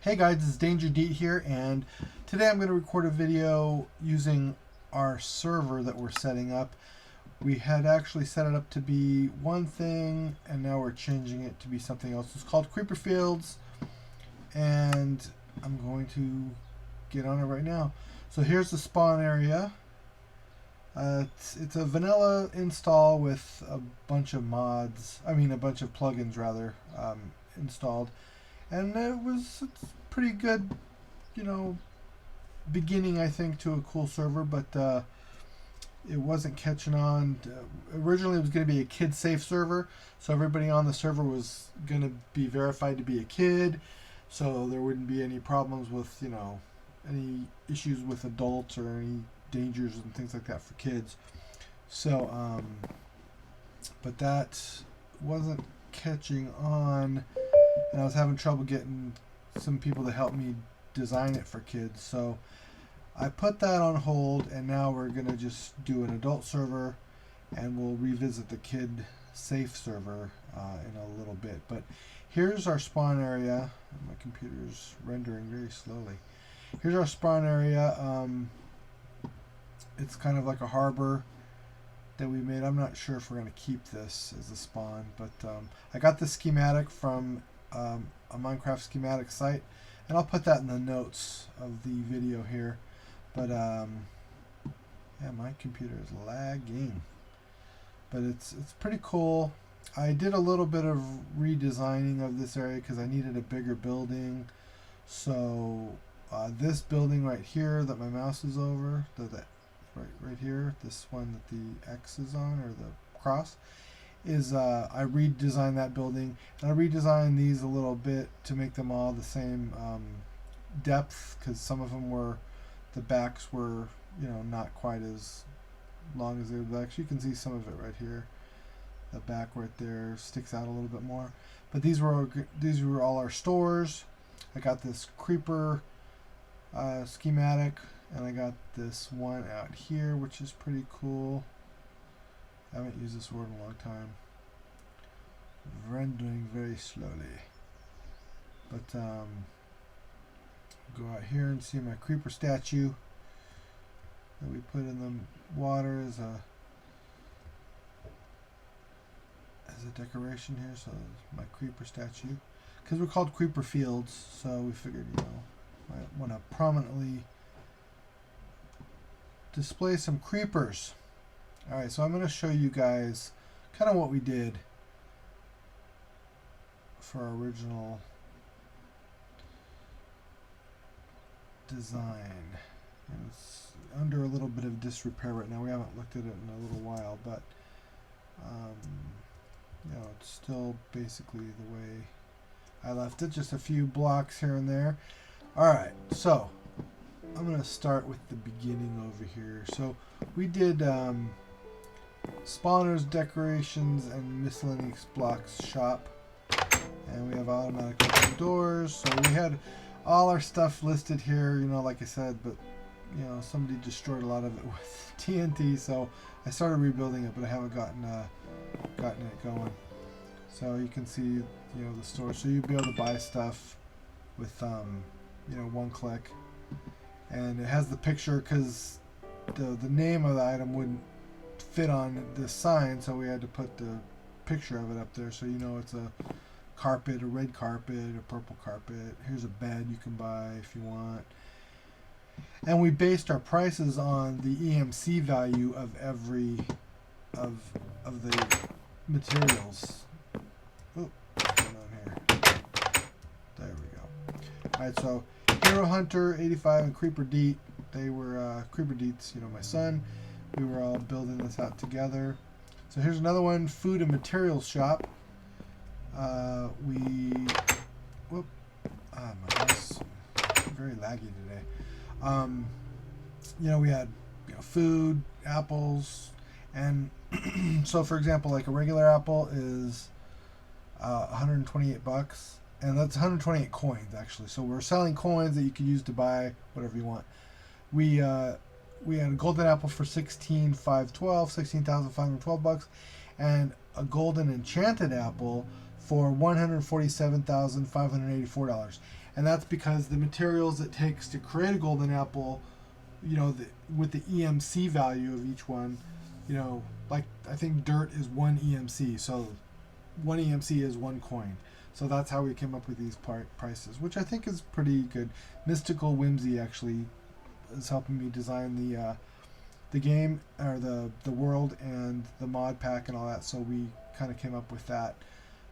Hey guys, this is DangerDeet here, and today I'm going to record a video using our server that we're setting up. We had actually set it up to be one thing, and now we're changing it to be something else. It's called Creeperfields, and I'm going to get on it right now. So here's the spawn area. It's a vanilla install with a bunch of mods, a bunch of plugins rather, installed. And it's pretty good, beginning, I think, to a cool server, but it wasn't catching on. Originally, it was going to be a kid-safe server, so everybody on the server was going to be verified to be a kid, so there wouldn't be any problems with, any issues with adults or any dangers and things like that for kids. So, but that wasn't catching on. And I was having trouble getting some people to help me design it for kids. So I put that on hold, and now we're going to just do an adult server, and we'll revisit the kid safe server in a little bit. But here's our spawn area. My computer's rendering very slowly. Here's our spawn area. It's kind of like a harbor that we made. I'm not sure if we're going to keep this as a spawn, but I got the schematic from a Minecraft schematic site, and I'll put that in the notes of the video here. But yeah, my computer is lagging, but it's pretty cool. I did a little bit of redesigning of this area because I needed a bigger building. So this building right here that my mouse is over, right here, this one that the X is on, or the cross, is I redesigned that building, and I redesigned these a little bit to make them all the same depth, because some of them were, the backs were, not quite as long as they would. Actually, you can see some of it right here. The back right there sticks out a little bit more. But these were all our stores. I got this creeper schematic, and I got this one out here, which is pretty cool. I haven't used this word in a long time. Rendering very slowly. But go out here and see my creeper statue that we put in the water as a decoration here. So my creeper statue, because we're called Creeperfields, so we figured might want to prominently display some creepers. Alright, so I'm going to show you guys kind of what we did for our original design. And it's under a little bit of disrepair right now. We haven't looked at it in a little while, but it's still basically the way I left it. Just a few blocks here and there. Alright, so I'm going to start with the beginning over here. So we did spawners, decorations, and miscellaneous blocks shop, and we have automatic open doors. So we had all our stuff listed here, like I said, but somebody destroyed a lot of it with TNT, so I started rebuilding it, but I haven't gotten it going. So you can see the store, so you'll be able to buy stuff with one click, and it has the picture because the name of the item wouldn't fit on this sign, so we had to put the picture of it up there, so it's a carpet, a red carpet, a purple carpet. Here's a bed you can buy if you want. And we based our prices on the EMC value of every of the materials. Oh, what's going on here? There we go. Alright, so HeroHunter 85 and Creeperdeet, they were Creeperdeet's, my son. We were all building this out together. So here's another one, food and materials shop. My mouse very laggy today. We had food, apples, and so for example, like a regular apple is 128 bucks, and that's 128 coins actually. So we're selling coins that you can use to buy whatever you want. We had a golden apple for 16,512 bucks, and a golden enchanted apple for $147,584. and that's because the materials it takes to create a golden apple, with the EMC value of each one, like I think dirt is 1 EMC, so 1 EMC is 1 coin. So that's how we came up with these prices, which I think is pretty good. MysticalWhimsey actually is helping me design the game, or the world, and the mod pack and all that. So we kind of came up with that.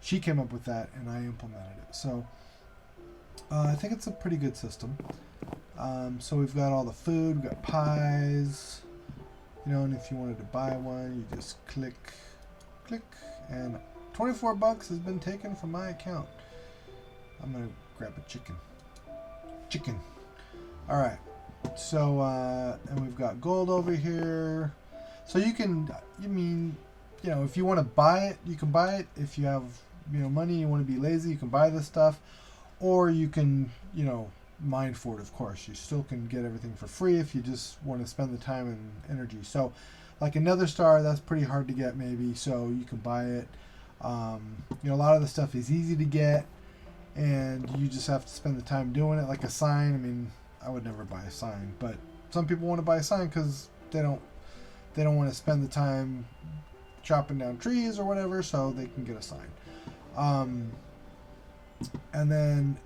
She came up with that, and I implemented it. So I think it's a pretty good system. So we've got all the food, we've got pies, and if you wanted to buy one, you just click, and $24 has been taken from my account. I'm gonna grab a chicken. All right. So and we've got gold over here. So if you want to buy it, you can buy it. If you have money, you want to be lazy, you can buy this stuff, or you can mine for it. Of course, you still can get everything for free if you just want to spend the time and energy. So like another star, that's pretty hard to get maybe, so you can buy it. A lot of the stuff is easy to get, and you just have to spend the time doing it. Like a sign, I would never buy a sign, but some people want to buy a sign because they don't want to spend the time chopping down trees or whatever, so they can get a sign. And then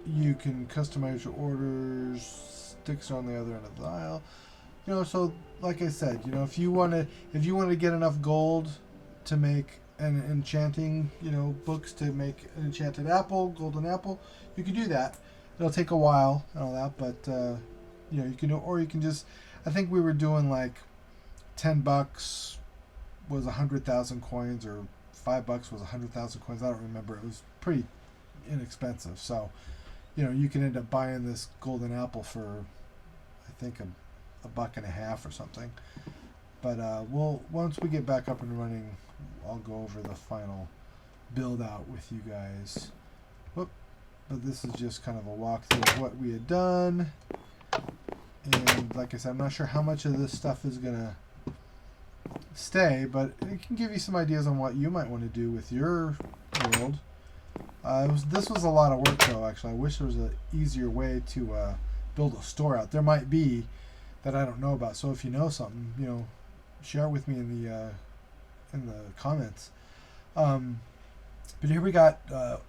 you can customize your orders. Sticks are on the other end of the aisle. So like I said, if you want to get enough gold to make an enchanting, books to make an enchanted apple, golden apple, you can do that. It'll take a while and all that, but you can do, or you can just. I think we were doing like $10 was 100,000 coins, or $5 was 100,000 coins. I don't remember. It was pretty inexpensive, so you can end up buying this golden apple for, I think, $1.50 or something. But once we get back up and running, I'll go over the final build out with you guys. Whoop. But this is just kind of a walkthrough of what we had done. And like I said, I'm not sure how much of this stuff is going to stay, but it can give you some ideas on what you might want to do with your world. This was a lot of work, though, actually. I wish there was an easier way to build a store out. There might be that I don't know about. So if you know something, share it with me in the comments. But here we got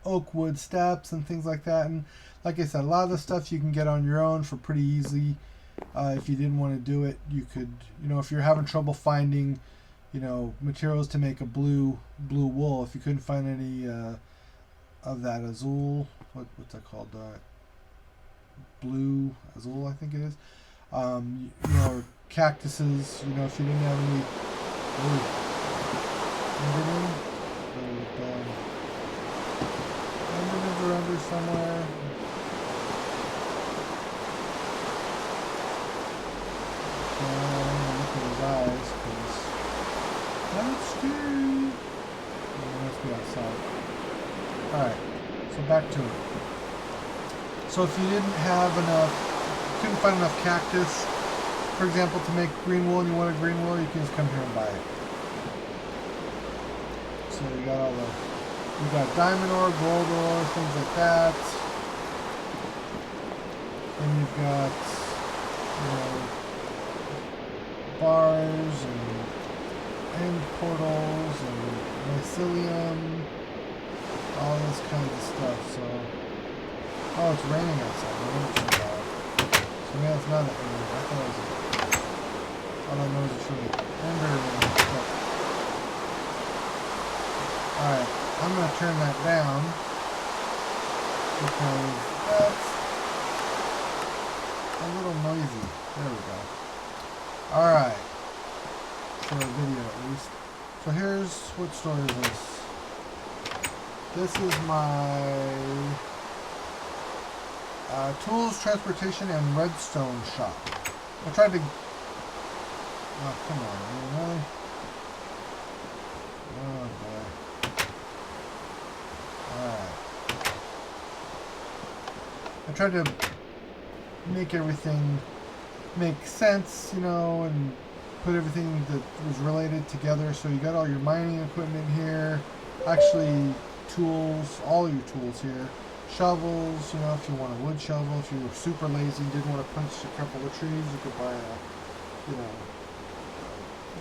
oak wood steps and things like that. And like I said, a lot of the stuff you can get on your own for pretty easily. If you didn't want to do it, you could, if you're having trouble finding, materials to make a blue wool, if you couldn't find any of that azul, what's that called? Blue azul, I think it is. Or cactuses, if you didn't have any. Endermans are under somewhere. I'm gonna look at his eyes because that's scary. He must be outside. Alright, so back to it. So if you couldn't find enough cactus, for example, to make green wool, and you want a green wool, you can just come here and buy it. So you got diamond ore, gold ore, things like that. Then you've got, bars and end portals and mycelium, all this kind of stuff. So, oh, it's raining outside. So yeah, it's not that rain. I thought it was actually ender. Alright, I'm going to turn that down because that's a little noisy. There we go. Alright, for a video at least. So here's, what store is this? This is my tools, transportation, and redstone shop. I tried to... Oh, come on, really? Oh, boy. Alright. I tried to make everything make sense, and put everything that was related together. So you got all your mining equipment here. Actually, tools, all your tools here. Shovels, you know, if you want a wood shovel. If you were super lazy and didn't want to punch a couple of trees, you could buy a, you know,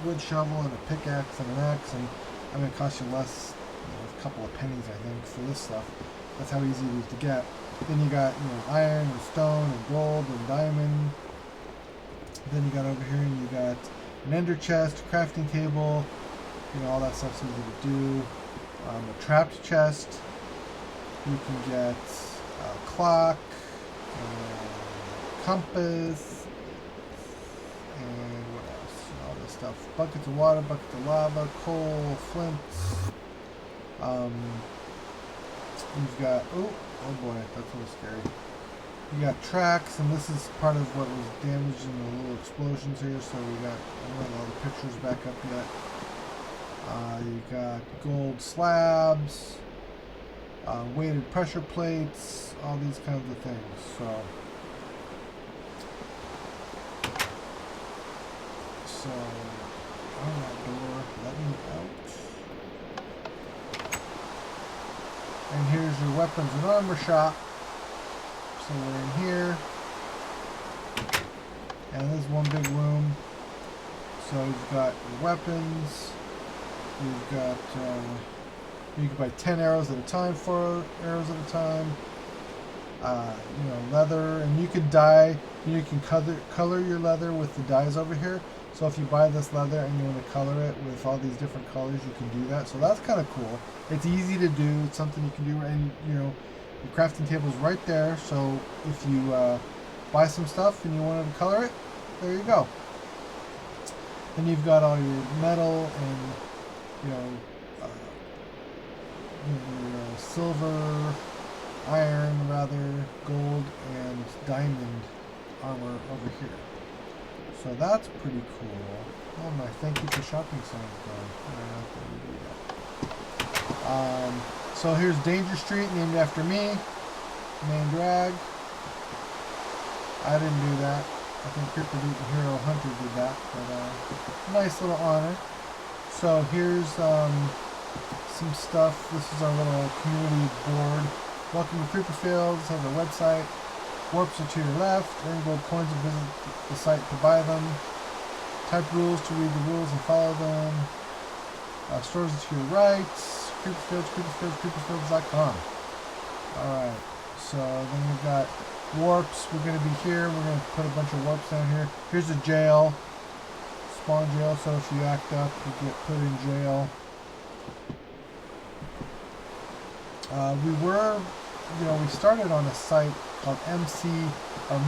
wood shovel and a pickaxe and an axe, and I mean, it costs you less, you know, a couple of pennies, I think, for this stuff. That's how easy it is to get. Then you got, you know, iron and stone and gold and diamond. Then you got over here, and you got an ender chest, crafting table, you know, all that stuff's easy to do. A trapped chest. You can get a clock, compass, and what else? All this stuff. Buckets of water, buckets of lava, coal, flints. You've got, oh boy, that's a little scary. You got tracks, and this is part of what was damaged in the little explosions here, so we got, I don't have all the pictures back up yet. You got gold slabs, weighted pressure plates, all these kinds of things. So on that door, let me out. And here's your weapons and armor shop. So we're in here, and this is one big room. So you've got your weapons. You've got, you can buy 10 arrows at a time, 4 arrows at a time. You know, leather, and you can dye, you can color your leather with the dyes over here. So if you buy this leather and you want to color it with all these different colors, you can do that. So that's kind of cool. It's easy to do. It's something you can do, and you know, your crafting table is right there. So if you buy some stuff and you wanted to color it, there you go. Then you've got all your metal and, you know, your silver, iron rather, gold, and diamond armor over here. So that's pretty cool. Oh my, thank you for shopping signs going. So here's Danger Street, named after me. Main drag. I didn't do that. I think Creeperfields and HeroHunter did that, but nice little honor. So here's some stuff. This is our little community board. Welcome to Creeperfields. Has a website. Warps are to your left. Earn gold coins and visit the site to buy them. Type rules to read the rules and follow them. Stores are to your right. Creeperfields, Creeperfields.com. Alright, so then we've got warps. We're going to be here. We're going to put a bunch of warps down here. Here's a jail. Spawn jail, so if you act up, you get put in jail. We started on a site called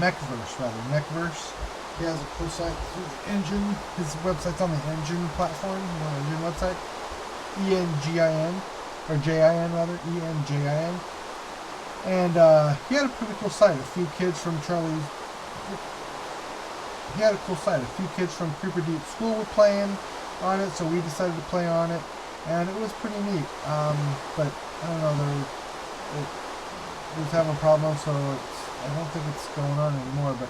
Mechverse. He has a cool site through the engine. His website's on the engine platform, the engine website. ENGIN, or JIN rather, ENJIN. And he had a pretty cool site. A few kids from CreeperDeet school were playing on it, so we decided to play on it, and it was pretty neat. But I don't know, it was having problems, so I don't think it's going on anymore. But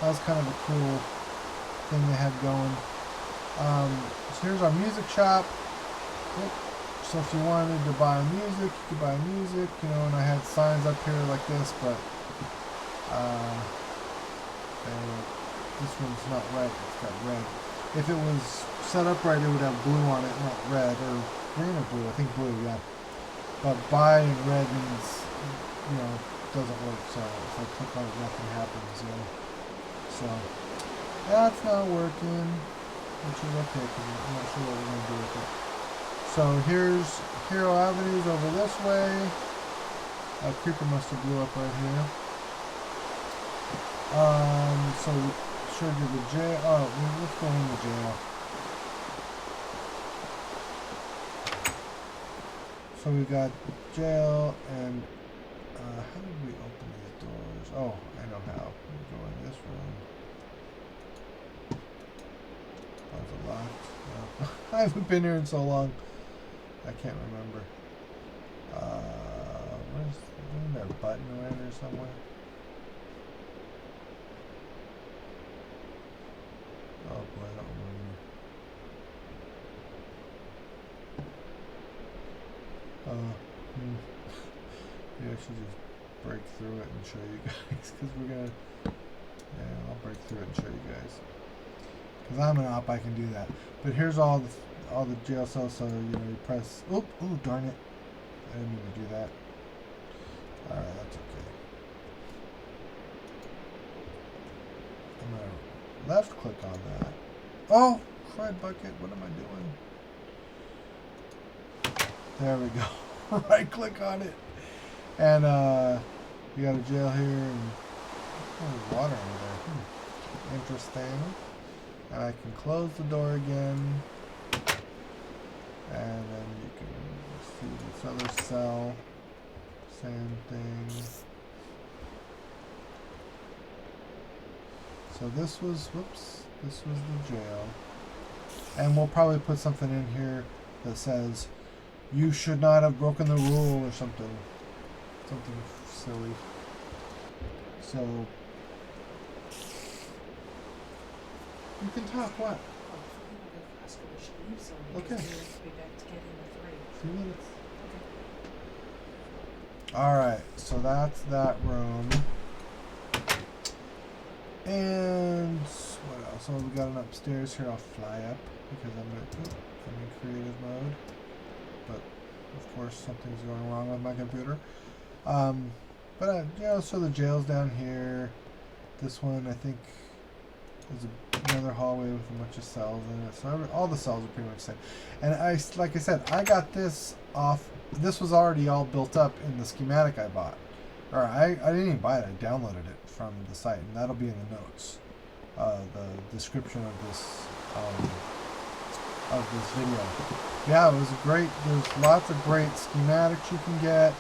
that was kind of a cool thing they had going. So here's our music shop. So if you wanted to buy music, you could buy music, you know, and I had signs up here like this, but this one's not right, it's got red. If it was set up right, it would have blue on it, not red, or green or blue, I think blue, yeah. But buy in red means, you know, doesn't work, so if I click on it, nothing happens, you know. So, that's not working, which is okay, because I'm not sure what we're going to do with it. So here's Hero Avenues over this way. A creeper must have blew up right here. So should do the jail. Oh, let's go in the jail. So we got jail, and how did we open these doors? Oh, I know how. We go in this room. That's a lot. No. I haven't been here in so long. I can't remember. Isn't there a button around here somewhere? Oh boy, I don't remember. Maybe I should just break through it and show you guys, because we're gonna. Yeah, I'll break through it and show you guys. Because I'm an op, I can do that. But here's all the jail cells. So you press. Oh darn it! I didn't mean to do that. All right, that's okay. I'm gonna left click on that. Oh, crud bucket! What am I doing? There we go. Right click on it, and you got a jail here, and there's water over there. Interesting. And I can close the door again, and then you can see this other cell. Same thing. So this was the jail, and we'll probably put something in here that says, "You should not have broken the rule," or something silly. So you can talk. What? Okay. 3 minutes. All right. So that's that room. And what else? So we got an upstairs here. I'll fly up because I'm in creative mode. But of course something's going wrong with my computer. So the jail's down here. This one I think is another hallway with a bunch of cells in it. So all the cells are pretty much the same. And like I said, I got this off. This was already all built up in the schematic I bought. Or I didn't even buy it. I downloaded it from the site, and that'll be in the notes. The description of this video. Yeah, it was great. There's lots of great schematics you can get.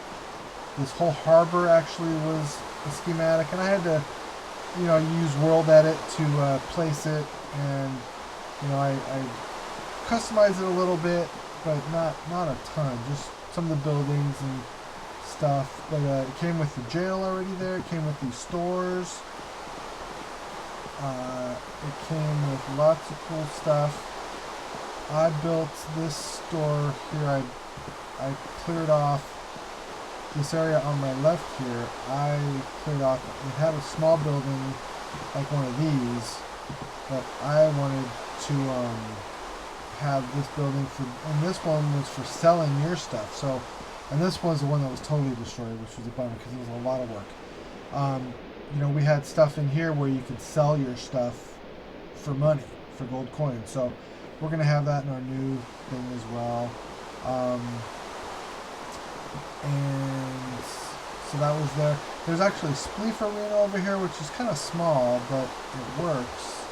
This whole harbor actually was a schematic, and I had to, use World Edit to place it, and I customized it a little bit, but not a ton. Just some of the buildings and stuff. But it came with the jail already there. It came with these stores. It came with lots of cool stuff. I built this store here. I cleared off this area on my left here. I cleared off. It had a small building like one of these, but I wanted to have this building and this one was for selling your stuff. So, and this was the one that was totally destroyed, which was a bummer because it was a lot of work. We had stuff in here where you could sell your stuff for money, for gold coins. So we're going to have that in our new thing as well. And so that was there. There's actually a Spleef Arena over here, which is kind of small, but it works.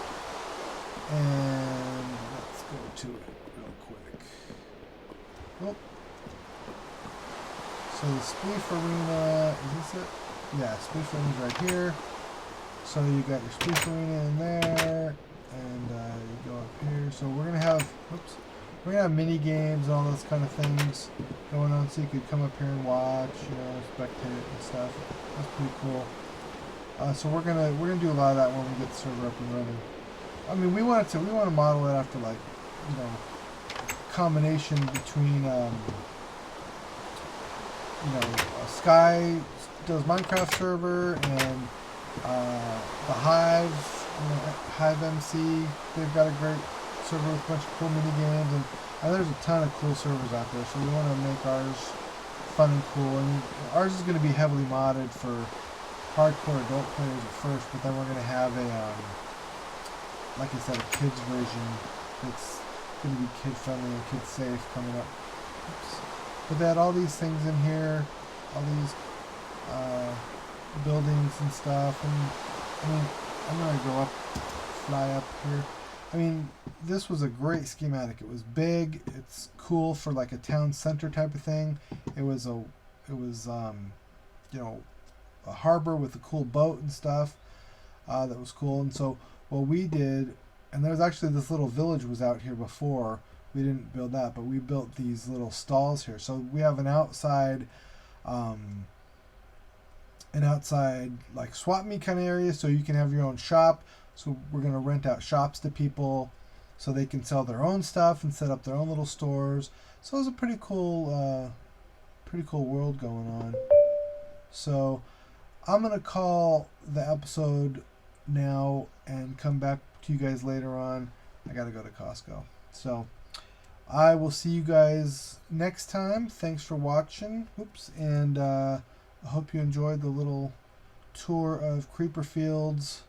And let's go to it real quick. Oh. So the Spleef Arena, is this it? Yeah, Spleef Arena's right here. So you got your Spleef Arena in there, and you go up here. So we're gonna have, mini games and all those kind of things going on. So you could come up here and watch, spectate and stuff. That's pretty cool. So we're gonna do a lot of that when we get the server up and running. I mean, we want to model it after a combination between Sky does Minecraft server and the Hive, Hive MC. They've got a great server with a bunch of cool mini games, and there's a ton of cool servers out there. So we want to make ours fun and cool. And ours is going to be heavily modded for hardcore adult players at first, but then we're going to have like I said, a kids version that's going to be kid friendly and kid safe coming up. Oops. But they had all these things in here, all these buildings and stuff, and I mean, I'm going to go fly up here. I mean, this was a great schematic. It was big. It's cool for like a town center type of thing. It was a harbor with a cool boat and stuff. That was cool. And so what we did, and there was actually this little village was out here before. We didn't build that, but we built these little stalls here. So we have an outside like swap meet kind of area, so you can have your own shop. So we're going to rent out shops to people so they can sell their own stuff and set up their own little stores. So it was a pretty cool world going on. So I'm going to call the episode now and come back to you guys later on. I got to go to Costco. So I will see you guys next time. Thanks for watching. Oops. And I hope you enjoyed the little tour of Creeperfields.